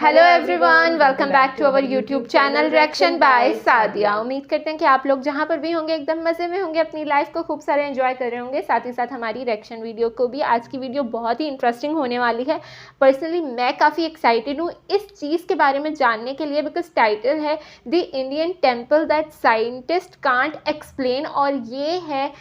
Hello everyone, welcome back to our YouTube channel reaction by Sadia. उम्मीद करते हैं कि आप लोग जहां पर भी होंगे एकदम मज़े में होंगे, अपनी लाइफ को खूब सारे एंजॉय कर रहे होंगे। साथ ही साथ हमारी रिएक्शन वीडियो को भी। आज की वीडियो बहुत ही इंटरेस्टिंग होने वाली है। पर्सनली मैं काफ़ी एक्साइटेड हूँ इस चीज़ के बारे में जानने के लिए, बिकॉज टाइटल है the Indian temple that scientist can't explain, और ये है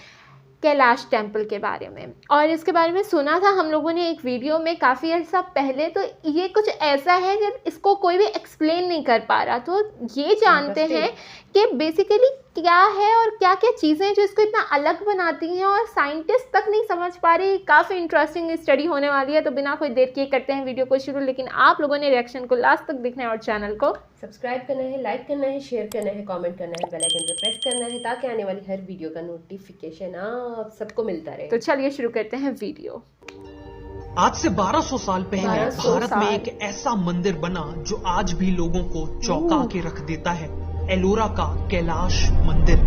कैलाश टेम्पल के बारे में। और इसके बारे में सुना था हम लोगों ने एक वीडियो में काफ़ी अर्सा पहले। तो ये कुछ ऐसा है कि इसको कोई भी एक्सप्लेन नहीं कर पा रहा। तो ये जानते हैं कि बेसिकली क्या है और क्या क्या चीज़ें हैं जो इसको इतना अलग बनाती हैं और साइंटिस्ट तक नहीं समझ पा रही। काफ़ी इंटरेस्टिंग स्टडी होने वाली है। तो बिना कोई देर किए करते हैं वीडियो को शुरू। लेकिन आप लोगों ने रिएक्शन को लास्ट तक देखना है और चैनल को सब्सक्राइब करना है, लाइक करना है, शेयर करना है, कमेंट करना है, बेल आइकन पे प्रेस करना है ताकि आने वाली हर वीडियो का नोटिफिकेशन आप सबको मिलता रहे। तो चलिए शुरू करते हैं वीडियो। आज से 1200 साल पहले भारत में एक ऐसा मंदिर बना जो आज भी लोगों को चौंका के रख देता है। एलोरा का कैलाश मंदिर।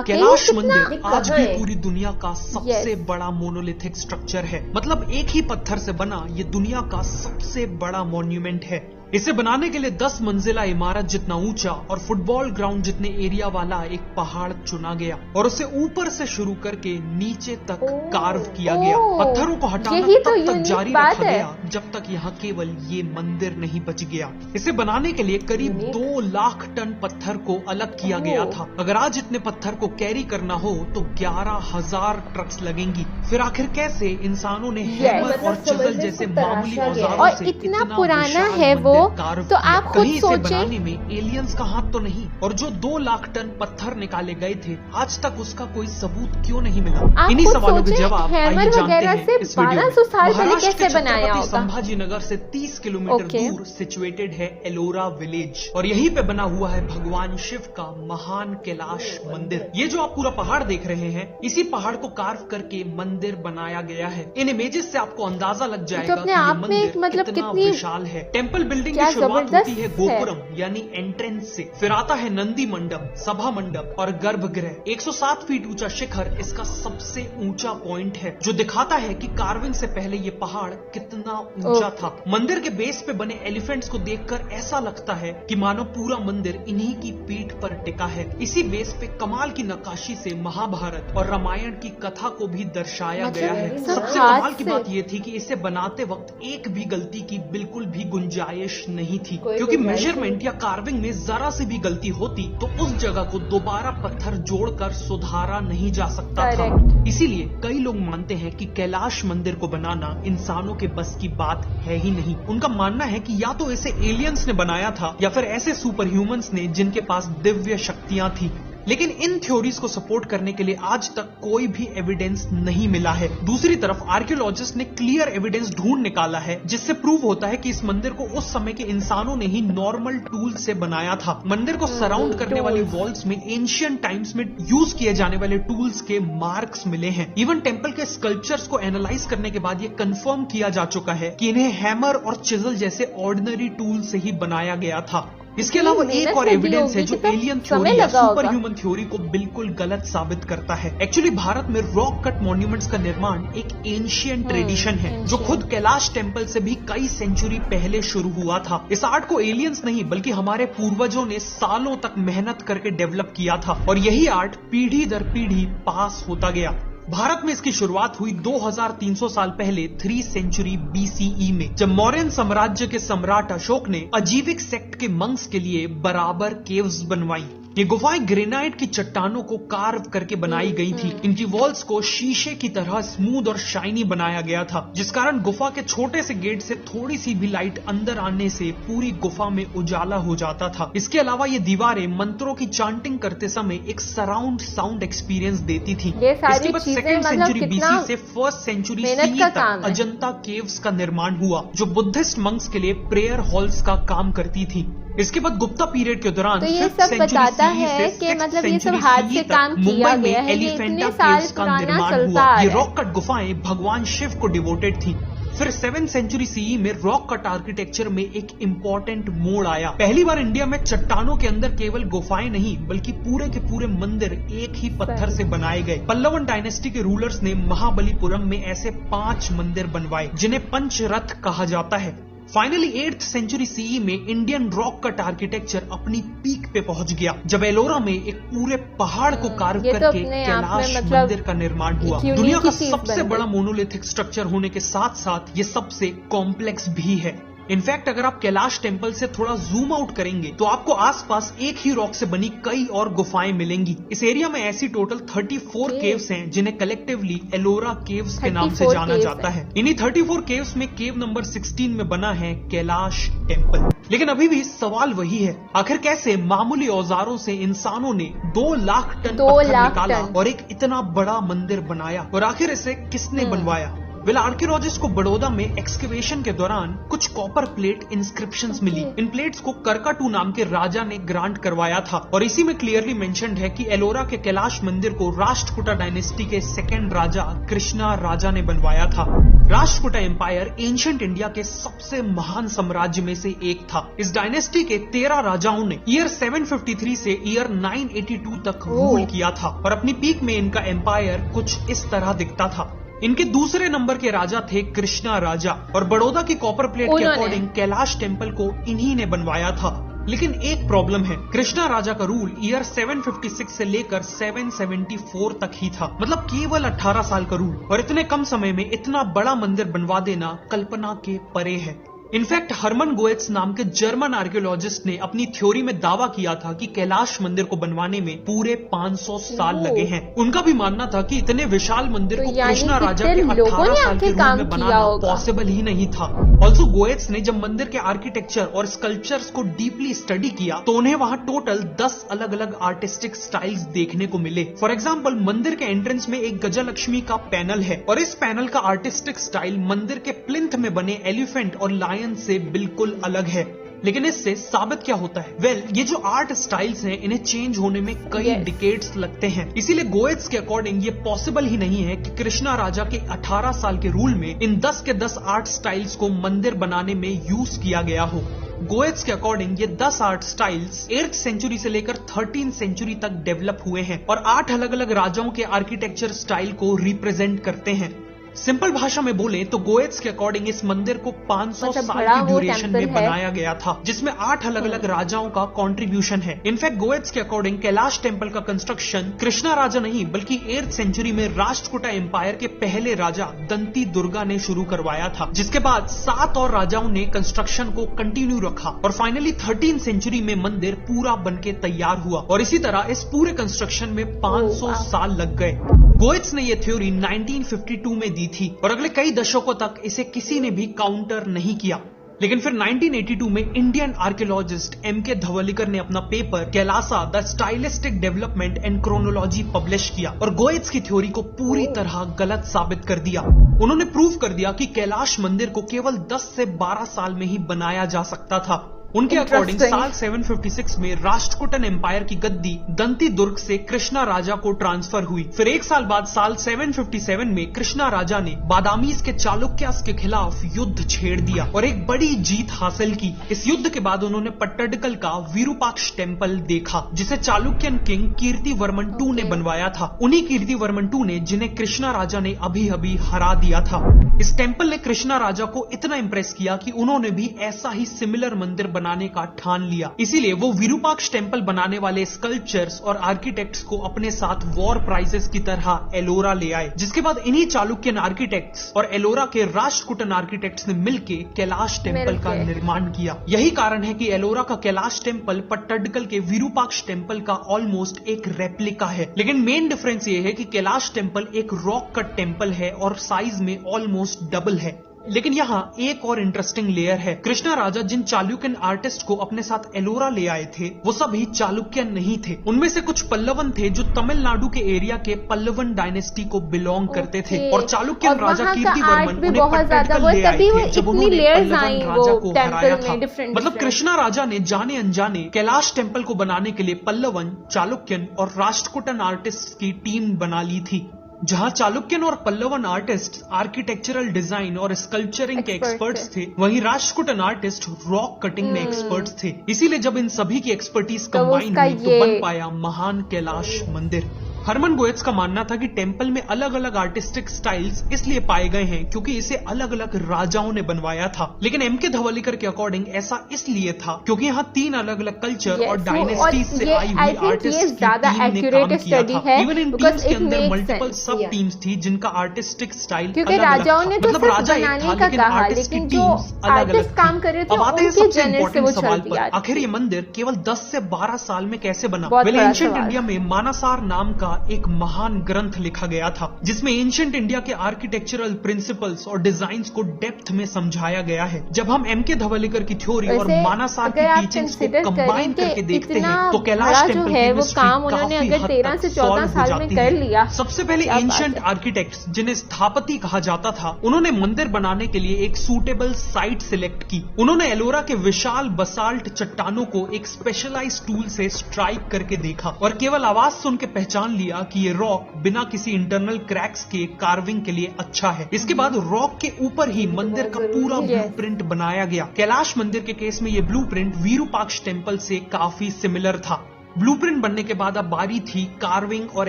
कैलाश मंदिर आज भी पूरी दुनिया का सबसे बड़ा मोनोलिथिक स्ट्रक्चर है। मतलब एक ही पत्थर से बना ये दुनिया का सबसे बड़ा मॉन्यूमेंट है। इसे बनाने के लिए 10 मंजिला इमारत जितना ऊंचा और फुटबॉल ग्राउंड जितने एरिया वाला एक पहाड़ चुना गया और उसे ऊपर से शुरू करके नीचे तक कार्व किया गया। पत्थरों को हटाना तब तक जारी रखा गया जब तक यहाँ केवल ये मंदिर नहीं बच गया। इसे बनाने के लिए करीब 2 लाख टन पत्थर को अलग किया गया था। अगर आज इतने पत्थर को कैरी करना हो तो 11,000 ट्रक्स लगेंगी। फिर आखिर कैसे इंसानों ने हैमर और चिजल जैसे मामूली औजारों से इतना पुराना है वो, तो आप खुद सोचें। बनाने में एलियंस का हाथ तो नहीं। और जो 2 लाख टन पत्थर निकाले गए थे आज तक उसका कोई सबूत क्यों नहीं मिला? इन्हीं सवालों के जवाब आइए जानते हैं इस वीडियो में। महाराष्ट्र के छत्रपति संभाजी नगर से 30 किलोमीटर दूर सिचुएटेड है एलोरा विलेज और यहीं पे बना हुआ है भगवान शिव का महान कैलाश मंदिर। ये जो आप पूरा पहाड़ देख रहे हैं, इसी पहाड़ को कार्व करके मंदिर बनाया गया है। इन इमेजेस से आपको अंदाजा लग जाएगा कि ये मंदिर कितना विशाल है। टेम्पल बिल्डिंग की शुरुआत होती है गोपुरम यानी एंट्रेंस से, फिर आता है नंदी मंडप, सभा मंडप और गर्भगृह। 107 फीट ऊंचा शिखर इसका सबसे ऊंचा पॉइंट है जो दिखाता है कि कार्विंग से पहले ये पहाड़ कितना ऊंचा था। मंदिर के बेस पे बने एलिफेंट्स को देखकर ऐसा लगता है कि मानो पूरा मंदिर इन्हीं की पीठ पर टिका है। इसी बेस पे कमाल की नक्काशी से महाभारत और रामायण की कथा को भी दर्शाया गया है। सबसे कमाल की बात ये थी कि इसे बनाते वक्त एक भी गलती की बिल्कुल भी गुंजाइश नहीं थी, क्योंकि मेजरमेंट या कार्विंग में जरा सी भी गलती होती तो उस जगह को दोबारा पत्थर जोड़कर सुधारा नहीं जा सकता था। इसीलिए कई लोग मानते हैं कि कैलाश मंदिर को बनाना इंसानों के बस की बात है ही नहीं। उनका मानना है कि या तो इसे एलियंस ने बनाया था या फिर ऐसे सुपर ह्यूमंस ने जिनके पास दिव्य शक्तियां थी। लेकिन इन थ्योरीज को सपोर्ट करने के लिए आज तक कोई भी एविडेंस नहीं मिला है। दूसरी तरफ आर्कियोलॉजिस्ट ने क्लियर एविडेंस ढूंढ निकाला है जिससे प्रूव होता है कि इस मंदिर को उस समय के इंसानों ने ही नॉर्मल टूल से बनाया था। मंदिर को सराउंड करने वाली वॉल्स में एंशिएंट टाइम्स में यूज किए जाने वाले टूल्स के मार्क्स मिले हैं। इवन टेम्पल के स्कल्पचर्स को एनालाइज करने के बाद ये कंफर्म किया जा चुका है कि इन्हें हैमर और चिजल जैसे ऑर्डिनरी टूल से ही बनाया गया था। इसके अलावा एक और एविडेंस है जो एलियन थ्योरी या सुपर ह्यूमन थ्योरी को बिल्कुल गलत साबित करता है। एक्चुअली भारत में रॉक कट मॉन्यूमेंट्स का निर्माण एक एंशिएंट ट्रेडिशन है जो खुद कैलाश टेम्पल से भी कई सेंचुरी पहले शुरू हुआ था। इस आर्ट को एलियंस नहीं बल्कि हमारे पूर्वजों ने सालों तक मेहनत करके डेवलप किया था और यही आर्ट पीढ़ी दर पीढ़ी पास होता गया। भारत में इसकी शुरुआत हुई 2300 साल पहले 3 सेंचुरी BCE में, जब मौर्यन साम्राज्य के सम्राट अशोक ने अजीविक सेक्ट के मंक्स के लिए बराबर केव्स बनवाई। ये गुफाएं ग्रेनाइट की चट्टानों को कार्व करके बनाई गई थी। इनकी वॉल्स को शीशे की तरह स्मूथ और शाइनी बनाया गया था, जिस कारण गुफा के छोटे से गेट से थोड़ी सी भी लाइट अंदर आने से पूरी गुफा में उजाला हो जाता था। इसके अलावा ये दीवारें मंत्रों की चांटिंग करते समय एक सराउंड साउंड एक्सपीरियंस देती थी। इसके बाद 2nd सेंचुरी BC से 1st सेंचुरी CE तक अजंता केव्स का निर्माण हुआ जो बुद्धिस्ट मंक्स के लिए प्रेयर हॉल्स का काम करती थी। इसके बाद गुप्ता पीरियड के दौरान तो ये सब बताता है कि मतलब ये सब हाथ से काम किया गया है। ये इतने साल का निर्माण हुआ। ये रॉक कट गुफाएं भगवान शिव को डिवोटेड थी। फिर 7th सेंचुरी सीई में रॉक कट आर्किटेक्चर में एक इम्पोर्टेंट मोड़ आया। पहली बार इंडिया में चट्टानों के अंदर केवल गुफाएं नहीं बल्कि पूरे के पूरे मंदिर एक ही पत्थर से बनाए गए। पल्लवन डायनेस्टी के रूलर्स ने महाबलीपुरम में ऐसे 5 मंदिर बनवाए जिन्हें पंचरथ कहा जाता है। फाइनली 8th सेंचुरी सीई में इंडियन रॉक कट आर्किटेक्चर अपनी पीक पे पहुंच गया जब एलोरा में एक पूरे पहाड़ को कार्व करके कैलाश मंदिर का निर्माण हुआ। दुनिया का सबसे बड़ा मोनोलिथिक स्ट्रक्चर होने के साथ साथ ये सबसे कॉम्प्लेक्स भी है। इनफैक्ट अगर आप कैलाश टेम्पल से थोड़ा जूम आउट करेंगे तो आपको आसपास एक ही रॉक से बनी कई और गुफाएं मिलेंगी। इस एरिया में ऐसी टोटल 34 केव्स हैं जिन्हें कलेक्टिवली एलोरा केव्स के नाम से जाना जाता है। इन्हीं 34 केव्स में केव नंबर 16 में बना है कैलाश टेम्पल। लेकिन अभी भी सवाल वही है, आखिर कैसे मामूली औजारों से इंसानों ने 2 लाख टन पत्थर निकाला और एक इतना बड़ा मंदिर बनाया, और आखिर इसे किसने बनवाया? आर्कियोलॉजिस्ट को बड़ौदा में एक्सकेवेशन के दौरान कुछ कॉपर प्लेट इंस्क्रिप्शंस मिली। इन प्लेट्स को करकाटू नाम के राजा ने ग्रांट करवाया था और इसी में क्लियरली मेंशन्ड है कि एलोरा के कैलाश मंदिर को राष्ट्रकूटा डायनेस्टी के 2nd राजा कृष्णा राजा ने बनवाया था। राष्ट्रकूटा एम्पायर एंशिएंट इंडिया के सबसे महान साम्राज्य में से एक था। इस डायनेस्टी के 13 राजाओं ने ईयर 753 से ईयर 982 तक रूल किया था और अपनी पीक में इनका एम्पायर कुछ इस तरह दिखता था। इनके दूसरे नंबर के राजा थे कृष्णा राजा और बड़ौदा की कॉपर प्लेट के अकॉर्डिंग कैलाश टेम्पल को इन्हीं ने बनवाया था। लेकिन एक प्रॉब्लम है, कृष्णा राजा का रूल ईयर 756 से लेकर 774 तक ही था, मतलब केवल 18 साल का रूल, और इतने कम समय में इतना बड़ा मंदिर बनवा देना कल्पना के परे है। इनफैक्ट हरमन गोएट्स नाम के जर्मन आर्कियोलॉजिस्ट ने अपनी थ्योरी में दावा किया था कि कैलाश मंदिर को बनवाने में पूरे 500 साल लगे हैं। उनका भी मानना था कि इतने विशाल मंदिर को कृष्णा राजा के 18 साल के रूल में बनाना पॉसिबल ही नहीं था। ऑल्सो गोएट्स ने जब मंदिर के आर्किटेक्चर और स्कल्पचर्स को डीपली स्टडी किया तो उन्हें वहां टोटल 10 अलग अलग आर्टिस्टिक स्टाइल्स देखने को मिले। फॉर एग्जाम्पल, मंदिर के एंट्रेंस में एक गजलक्ष्मी का पैनल है और इस पैनल का आर्टिस्टिक स्टाइल मंदिर के प्लिंथ में बने एलिफेंट और लायन से बिल्कुल अलग है। लेकिन इससे साबित क्या होता है? ये जो आर्ट स्टाइल्स हैं इन्हें चेंज होने में कई डिकेड्स लगते हैं। इसीलिए गोएट्स के अकॉर्डिंग ये पॉसिबल ही नहीं है कि कृष्णा राजा के 18 साल के रूल में इन 10 के 10 आर्ट स्टाइल्स को मंदिर बनाने में यूज किया गया हो। गोएट्स के अकॉर्डिंग ये 10 आर्ट स्टाइल्स 8th सेंचुरी से लेकर 13th सेंचुरी तक डेवलप हुए हैं और 8 अलग अलग राजाओं के आर्किटेक्चर स्टाइल को रिप्रेजेंट करते हैं। सिंपल भाषा में बोले तो गोएट्स के अकॉर्डिंग इस मंदिर को 500 साल की ड्यूरेशन में बनाया गया था, जिसमें 8 अलग अलग राजाओं का कंट्रीब्यूशन है। इनफैक्ट गोएट्स के अकॉर्डिंग कैलाश टेम्पल का कंस्ट्रक्शन कृष्णा राजा नहीं बल्कि 8th सेंचुरी में राष्ट्रकूटा एम्पायर के पहले राजा दंती दुर्गा ने शुरू करवाया था, जिसके बाद 7 और राजाओं ने कंस्ट्रक्शन को कंटिन्यू रखा और फाइनली 13th सेंचुरी में मंदिर पूरा बनके तैयार हुआ और इसी तरह इस पूरे कंस्ट्रक्शन में 500 साल लग गए। गोएट्स ने यह थ्योरी 1952 में दी थी और अगले कई दशकों तक इसे किसी ने भी काउंटर नहीं किया। लेकिन फिर 1982 में इंडियन आर्कियोलॉजिस्ट M.K. धवलिकर ने अपना paper Kailasa the stylistic development and chronology publish किया और गोएट्स की थ्योरी को पूरी तरह गलत साबित कर दिया। उन्होंने प्रूव कर दिया कि कैलाश मंदिर को केवल 10 से 12 साल में ही बनाया जा सकता था। उनके अकॉर्डिंग साल 756 में राष्ट्रकूटन एम्पायर की गद्दी दंती दुर्ग से कृष्णा राजा को ट्रांसफर हुई। फिर एक साल बाद साल 757 में कृष्णा राजा ने बादामीज के चालुक्यास के खिलाफ युद्ध छेड़ दिया और एक बड़ी जीत हासिल की। इस युद्ध के बाद उन्होंने पट्टडकल का विरूपाक्ष टेम्पल देखा, जिसे चालुक्यन किंग कीर्तिवर्मन II ने बनवाया था। उन्हीं कीर्तिवर्मन II ने जिन्हें कृष्णा राजा ने अभी अभी हरा दिया था। इस टेम्पल ने कृष्णा राजा को इतना इम्प्रेस किया कि उन्होंने भी ऐसा ही सिमिलर मंदिर बनाने का ठान लिया। इसीलिए वो विरूपाक्ष टेम्पल बनाने वाले स्कल्पचर्स और आर्किटेक्ट्स को अपने साथ वॉर प्राइजेस की तरह एलोरा ले आए, जिसके बाद इन्हीं चालुक्यन आर्किटेक्ट्स और एलोरा के राष्ट्रकूटन आर्किटेक्ट्स ने मिलके कैलाश टेम्पल का निर्माण किया। यही कारण है कि एलोरा का कैलाश टेम्पल पट्टडकल के विरूपाक्ष टेम्पल का ऑलमोस्ट एक रेप्लिका है। लेकिन मेन डिफरेंस ये है कि कैलाश टेम्पल एक रॉक कट टेम्पल है और साइज में ऑलमोस्ट डबल है। लेकिन यहाँ एक और इंटरेस्टिंग लेयर है। कृष्णा राजा जिन चालुक्यन आर्टिस्ट को अपने साथ एलोरा ले आए थे वो सभी चालुक्यन नहीं थे। उनमें से कुछ पल्लवन थे जो तमिलनाडु के एरिया के पल्लवन डायनेस्टी को बिलोंग करते थे और चालुक्यन राजा कीर्तिवर्मन उन्हें पट्टडकल ले आए थे जब उन्होंने पल्लवन राजा को हराया था। मतलब कृष्णा राजा ने जाने अनजाने कैलाश टेम्पल को बनाने के लिए पल्लवन, चालुक्यन और राष्ट्रकूटन आर्टिस्ट की टीम बना ली थी। जहां चालुक्यन और पल्लवन आर्टिस्ट आर्किटेक्चरल डिजाइन और स्कल्पचरिंग के एक्सपर्ट्स थे, वहीं राष्ट्रकूटन आर्टिस्ट रॉक कटिंग में एक्सपर्ट्स थे। इसीलिए जब इन सभी की एक्सपर्टीज कंबाइन हुई तो बन पाया महान कैलाश मंदिर। हरमन गोयत्स का मानना था कि टेंपल में अलग अलग आर्टिस्टिक स्टाइल्स इसलिए पाए गए हैं क्योंकि इसे अलग अलग राजाओं ने बनवाया था, लेकिन एम के धवलीकर के अकॉर्डिंग ऐसा इसलिए था क्योंकि यहाँ 3 अलग अलग कल्चर और डायनेस्टीज से आई हुई आर्टिस्ट की टीम ने काम किया था। इवन इन टीम्स के अंदर मल्टीपल सब टीम्स थी जिनका आर्टिस्टिक स्टाइल अलग अलग था। मतलब राजा एक था लेकिन आर्टिस्ट की टीम्स अलग अलग थी। अब आते हैं सबसे इम्पोर्टेंट सवाल पर, आखिर ये मंदिर केवल 10 से 12 साल में कैसे बना? वेल, एंशिएंट इंडिया में मानसार नाम का एक महान ग्रंथ लिखा गया था जिसमें एंशिएंट इंडिया के आर्किटेक्चरल प्रिंसिपल्स और डिजाइन्स को डेप्थ में समझाया गया है। जब हम एम के धवलीकर की थ्योरी और मानसार की टीचिंग्स को कंबाइन करके देखते हैं तो कैलाश टेंपल की मिस्ट्री काफी हद तक सॉल्व हो जाती है। सबसे पहले एंशिएंट आर्किटेक्ट्स, जिन्हें स्थापति कहा जाता था, उन्होंने मंदिर बनाने के लिए एक सूटेबल साइट सिलेक्ट की। उन्होंने एलोरा के विशाल बसाल्ट चट्टानों को एक स्पेशलाइज्ड टूल से स्ट्राइक करके देखा और केवल आवाज सुन के पहचान लिया कि ये रॉक बिना किसी इंटरनल क्रैक्स के कार्विंग के लिए अच्छा है। इसके बाद रॉक के ऊपर ही मंदिर का पूरा ब्लूप्रिंट बनाया गया। कैलाश मंदिर के केस में ये ब्लूप्रिंट विरूपाक्ष टेंपल से काफी सिमिलर था। ब्लूप्रिंट बनने के बाद अब बारी थी कार्विंग और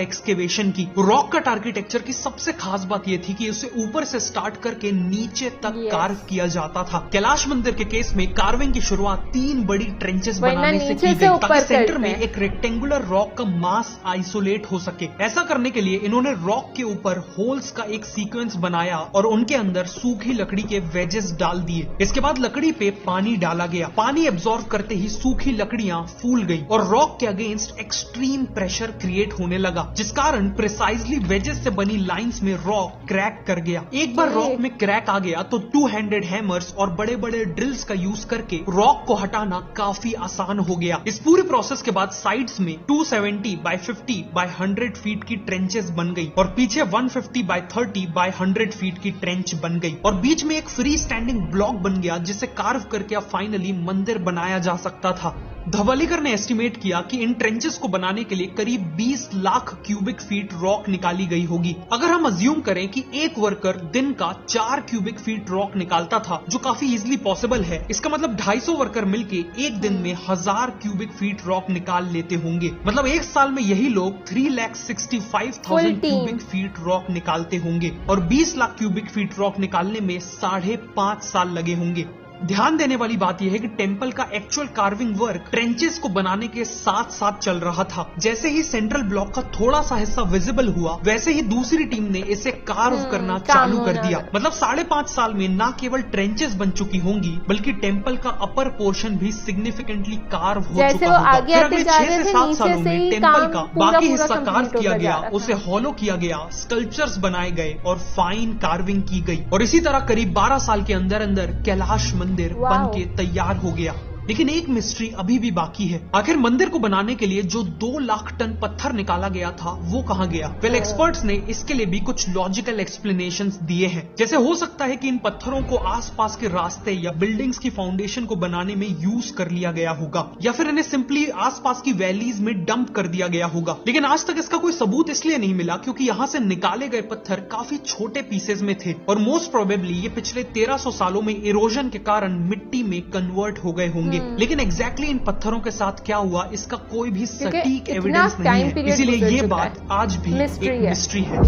एक्सकेवेशन की। रॉक कट आर्किटेक्चर की सबसे खास बात यह थी कि उसे ऊपर से स्टार्ट करके नीचे तक कार्व किया जाता था। कैलाश मंदिर के केस में कार्विंग की शुरुआत 3 बड़ी ट्रेंचेस बनाने से की गई ताकि सेंटर में एक रेक्टेंगुलर रॉक का मास आइसोलेट हो सके। ऐसा करने के लिए इन्होंने रॉक के ऊपर होल्स का एक सीक्वेंस बनाया और उनके अंदर सूखी लकड़ी के वेजेस डाल दिए। इसके बाद लकड़ी पे पानी डाला गया। पानी एब्जॉर्ब करते ही सूखी लकड़ियां फूल गई और रॉक के अगेंस्ट एक्सट्रीम प्रेशर क्रिएट होने लगा, जिस कारण प्रिसाइजली वेजेस से बनी लाइंस में रॉक क्रैक कर गया। एक बार रॉक में क्रैक आ गया तो 2-हैंडेड हैमर्स और बड़े बड़े ड्रिल्स का यूज करके रॉक को हटाना काफी आसान हो गया। इस पूरे प्रोसेस के बाद साइड्स में 270 बाय 50 बाय 100 फीट की ट्रेंचेस बन गई और पीछे 150 बाय 30 बाय 100 फीट की ट्रेंच बन गई और बीच में एक फ्री स्टैंडिंग ब्लॉक बन गया जिसे कार्व करके अब फाइनली मंदिर बनाया जा सकता था। धवलीकर ने एस्टिमेट किया कि इन ट्रेंचेस को बनाने के लिए करीब 20 लाख क्यूबिक फीट रॉक निकाली गई होगी। अगर हम अज्यूम करें कि एक वर्कर दिन का 4 क्यूबिक फीट रॉक निकालता था, जो काफी इजीली पॉसिबल है, इसका मतलब 250 वर्कर मिलके एक दिन में 1000 क्यूबिक फीट रॉक निकाल लेते होंगे। मतलब एक साल में यही लोग 3,65,000 क्यूबिक फीट रॉक निकालते होंगे और 20 लाख क्यूबिक फीट रॉक निकालने में 5.5 साल लगे होंगे। ध्यान देने वाली बात यह है कि टेंपल का एक्चुअल कार्विंग वर्क ट्रेंचेस को बनाने के साथ साथ चल रहा था। जैसे ही सेंट्रल ब्लॉक का थोड़ा सा हिस्सा विजिबल हुआ, वैसे ही दूसरी टीम ने इसे कार्व करना चालू कर दिया। मतलब 5.5 साल में न केवल ट्रेंचेस बन चुकी होंगी बल्कि टेंपल का अपर पोर्शन भी सिग्निफिकेंटली कार्व हो चुका होगा। फिर अगले 6 से 7 सालों में टेंपल का बाकी हिस्सा कार्व किया गया, उसे हॉलो किया गया, स्कल्पचर्स बनाए गए और फाइन कार्विंग की गई और इसी तरह करीब 12 साल के अंदर अंदर कैलाश मंदिर बन के तैयार हो गया। लेकिन एक मिस्ट्री अभी भी बाकी है। आखिर मंदिर को बनाने के लिए जो 2 लाख टन पत्थर निकाला गया था वो कहाँ गया? वेल, एक्सपर्ट्स ने इसके लिए भी कुछ लॉजिकल एक्सप्लेनेशंस दिए हैं। जैसे हो सकता है कि इन पत्थरों को आसपास के रास्ते या बिल्डिंग्स की फाउंडेशन को बनाने में यूज कर लिया गया होगा या फिर इन्हें सिंपली आसपास की वैलीज में डंप कर दिया गया होगा। लेकिन आज तक इसका कोई सबूत इसलिए नहीं मिला क्योंकि यहाँ से निकाले गए पत्थर काफी छोटे पीसेज में थे और मोस्ट प्रोबेबली ये पिछले 1300 सालों में इरोजन के कारण मिट्टी में कन्वर्ट हो गए होंगे। लेकिन एग्जैक्टली इन पत्थरों के साथ क्या हुआ इसका कोई भी सटीक एविडेंस नहीं है, इसीलिए ये बात आज भी एक मिस्ट्री है।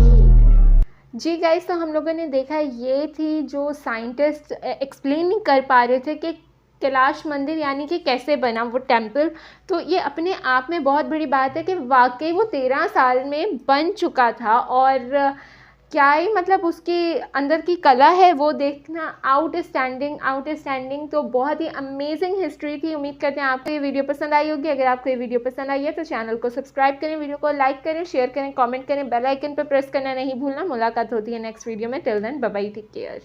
जी गाइस, तो हम लोगों ने देखा ये थी जो साइंटिस्ट एक्सप्लेन नहीं कर पा रहे थे कि कैलाश मंदिर यानी कि कैसे बना वो टेम्पल। तो ये अपने आप में बहुत बड़ी बात है कि वाकई वो 13 साल में बन चुका था और क्या ही मतलब उसके अंदर की कला है वो देखना आउटस्टैंडिंग। तो बहुत ही अमेजिंग हिस्ट्री थी। उम्मीद करते हैं आपको ये वीडियो पसंद आई होगी। अगर आपको ये वीडियो पसंद आई है तो चैनल को सब्सक्राइब करें, वीडियो को लाइक करें, शेयर करें, कमेंट करें, बेल आइकन पर प्रेस करना नहीं भूलना। मुलाकात होती है नेक्स्ट वीडियो में। Till then bye bye, take care.